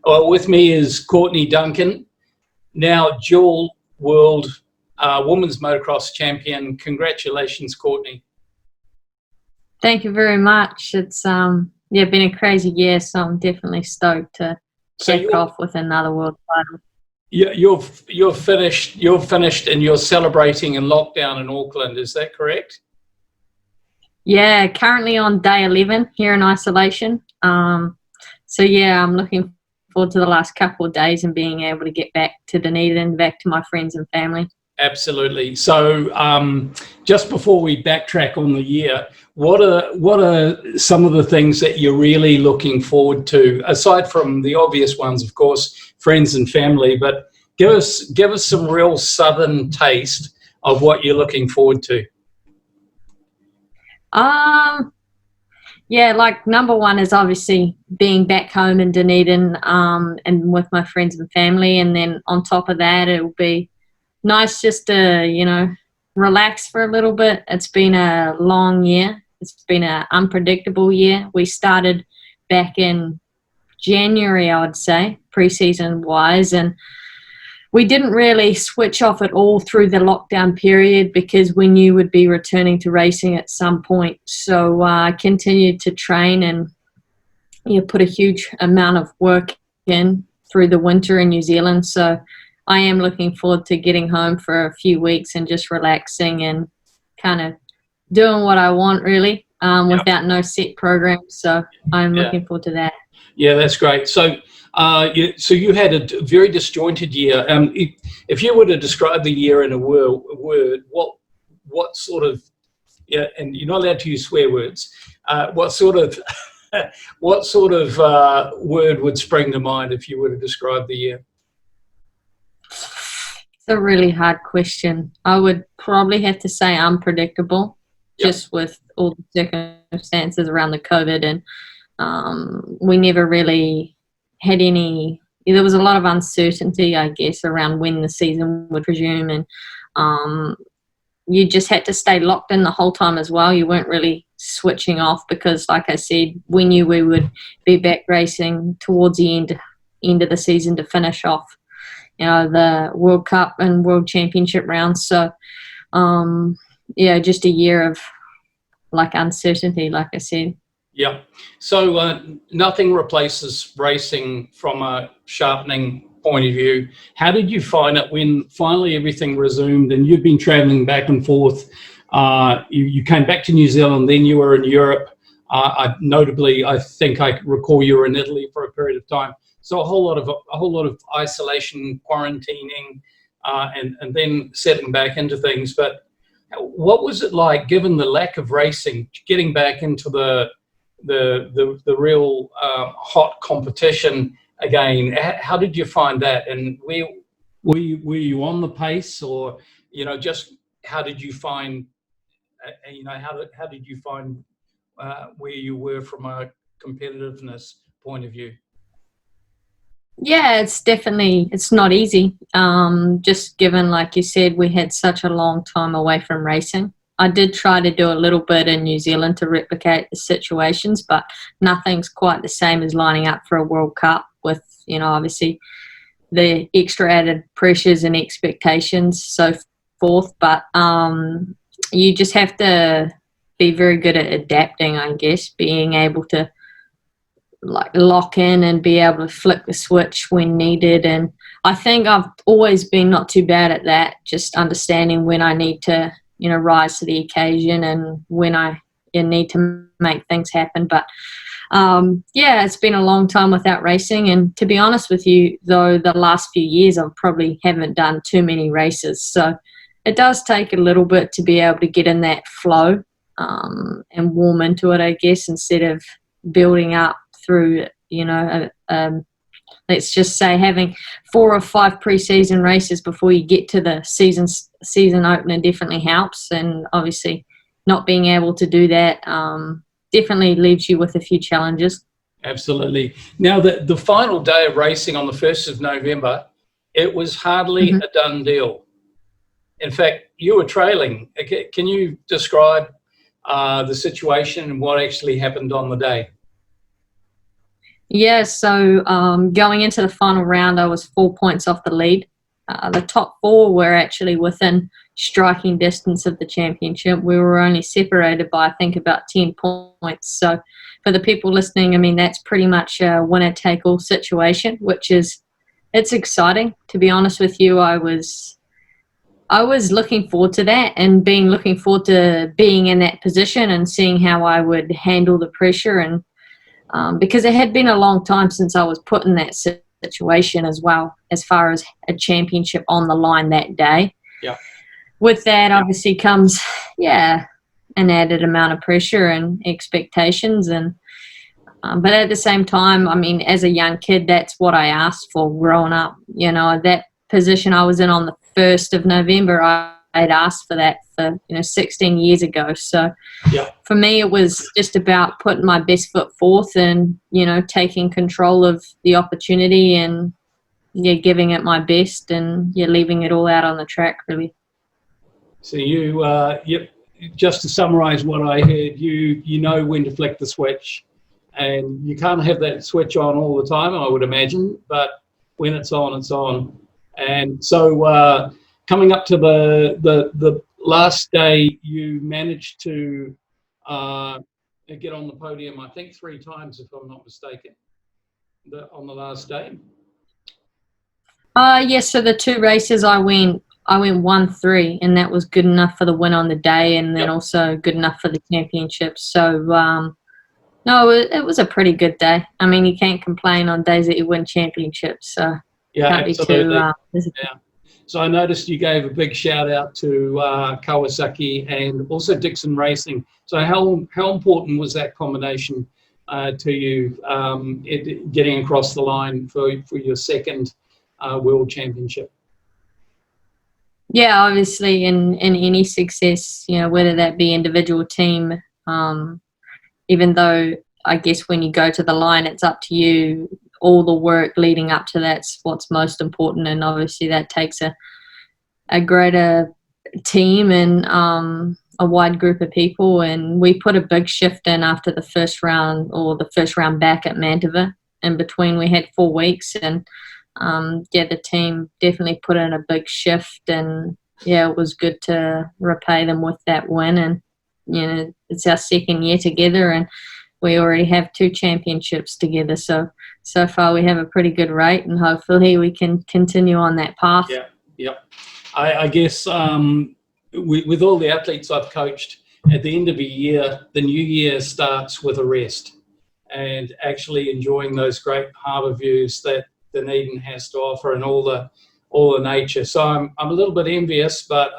With me is Courtney Duncan, now dual world women's motocross champion. Congratulations, Courtney. Thank you very much. It's been a crazy year, so I'm definitely stoked to kick off with another world title. You're finished and you're celebrating in lockdown in Auckland, is that correct? Yeah, currently on day 11 here in isolation. So yeah, I'm looking forward to the last couple of days and being able to get back to Dunedin, back to my friends and family. Absolutely. So just before we backtrack on the year, what are some of the things that you're really looking forward to, aside from the obvious ones, of course, friends and family, but give us some real southern taste of what you're looking forward to. Yeah, like number one is obviously being back home in Dunedin and with my friends and family, and then on top of that it'll be nice just to relax for a little bit. It's been a long year. It's been an unpredictable year. We started back in January, I would say, pre-season wise, and we didn't really switch off at all through the lockdown period because we knew we'd be returning to racing at some point. So I continued to train and put a huge amount of work in through the winter in New Zealand. So I am looking forward to getting home for a few weeks and just relaxing and kind of doing what I want, really, without no set program. So I'm looking forward to that. Yeah, that's great. So you had a very disjointed year. If you were to describe the year in a word, what sort of, and you're not allowed to use swear words, what sort of word would spring to mind if you were to describe the year? It's a really hard question. I would probably have to say unpredictable, just with all the circumstances around the COVID, and we never really had any. There was a lot of uncertainty, I guess, around when the season would resume, and you just had to stay locked in the whole time as well. You weren't really switching off because, like I said, we knew we would be back racing towards the end of the season to finish off the World Cup and World Championship rounds. So, just a year of uncertainty, like I said. Yeah. So nothing replaces racing from a sharpening point of view. How did you find it when finally everything resumed and you've been traveling back and forth? You came back to New Zealand, then you were in Europe. Notably, I think I recall you were in Italy for a period of time. So a whole lot of isolation, quarantining, and then settling back into things. But what was it like, given the lack of racing, getting back into the real hot competition again? How did you find that? And were you on the pace, or just how did you find how did you find where you were from a competitiveness point of view? Yeah, it's not easy. Just given, like you said, we had such a long time away from racing. I did try to do a little bit in New Zealand to replicate the situations, but nothing's quite the same as lining up for a World Cup with, obviously the extra added pressures and expectations, so forth. But you just have to be very good at adapting, I guess, being able to lock in and be able to flick the switch when needed. And I think I've always been not too bad at that, just understanding when I need to rise to the occasion and when I need to make things happen. But it's been a long time without racing, and to be honest with you, though, the last few years I probably haven't done too many races, so it does take a little bit to be able to get in that flow and warm into it, I guess, instead of building up through let's just say having 4 or 5 pre-season races before you get to the season opener definitely helps. And obviously not being able to do that definitely leaves you with a few challenges. Absolutely. Now, the final day of racing on the 1st of November, it was hardly a done deal. In fact, you were trailing. Can you describe the situation and what actually happened on the day? Yeah, so going into the final round, I was 4 points off the lead. The top four were actually within striking distance of the championship. We were only separated by, I think, about 10 points. So for the people listening, I mean, that's pretty much a winner-take-all situation, which is, it's exciting. To be honest with you, I was looking forward to that, and looking forward to being in that position and seeing how I would handle the pressure. And because it had been a long time since I was put in that situation as well, as far as a championship on the line that day. Yeah. With that obviously comes, an added amount of pressure and expectations. And but at the same time, I mean, as a young kid, that's what I asked for growing up. You know, that position I was in on the 1st of November, I had asked for that for 16 years ago. So for me, it was just about putting my best foot forth and taking control of the opportunity and giving it my best and leaving it all out on the track, really. So you just to summarize what I heard, you know when to flick the switch, and you can't have that switch on all the time, I would imagine, but when it's on, it's on. And so coming up to the last day, you managed to get on the podium, I think 3 times, if I'm not mistaken, on the last day. Yes, so the 2 races I went 1-3, and that was good enough for the win on the day, and then also good enough for the championship. So no, it was a pretty good day. I mean, you can't complain on days that you win championships. So can't absolutely. be too, So I noticed you gave a big shout out to Kawasaki and also Dixon Racing. So how important was that combination to you getting across the line for your second world championship? Yeah, obviously in any success, whether that be individual, team, even though I guess when you go to the line, it's up to you. All the work leading up to that's what's most important, and obviously that takes a greater team and a wide group of people. And we put a big shift in after the first round, or the first round back at Mantova. In between, we had 4 weeks, and the team definitely put in a big shift, and it was good to repay them with that win. And it's our second year together, and we already have 2 championships together. So far we have a pretty good rate, and hopefully we can continue on that path. Yeah. I guess with all the athletes I've coached, at the end of a year, the new year starts with a rest and actually enjoying those great harbour views that Dunedin has to offer, and all the nature. So I'm a little bit envious, but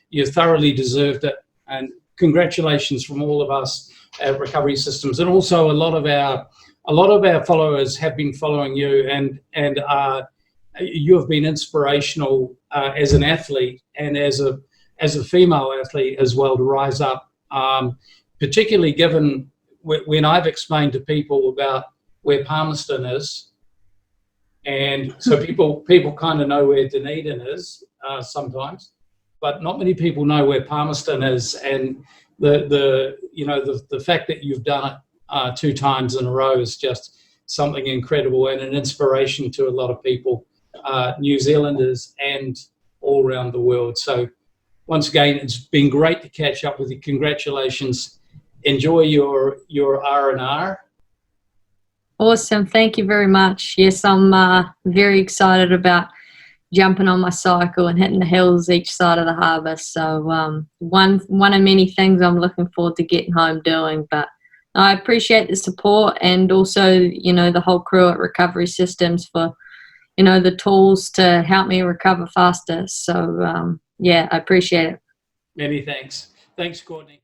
you thoroughly deserved it. And congratulations from all of us at Recovery Systems, and also a lot of our followers have been following you, and you have been inspirational as an athlete and as a female athlete as well, to rise up, particularly given when I've explained to people about where Palmerston is, and so people kind of know where Dunedin is sometimes, but not many people know where Palmerston is. And the fact that you've done it 2 times in a row is just something incredible and an inspiration to a lot of people, New Zealanders and all around the world. So once again, it's been great to catch up with you. Congratulations. Enjoy your R&R. Awesome. Thank you very much. Yes, I'm very excited about jumping on my cycle and hitting the hills each side of the harbour. So one of many things I'm looking forward to getting home doing. But I appreciate the support, and also, the whole crew at Recovery Systems for, the tools to help me recover faster. So, I appreciate it. Many thanks. Thanks, Courtney.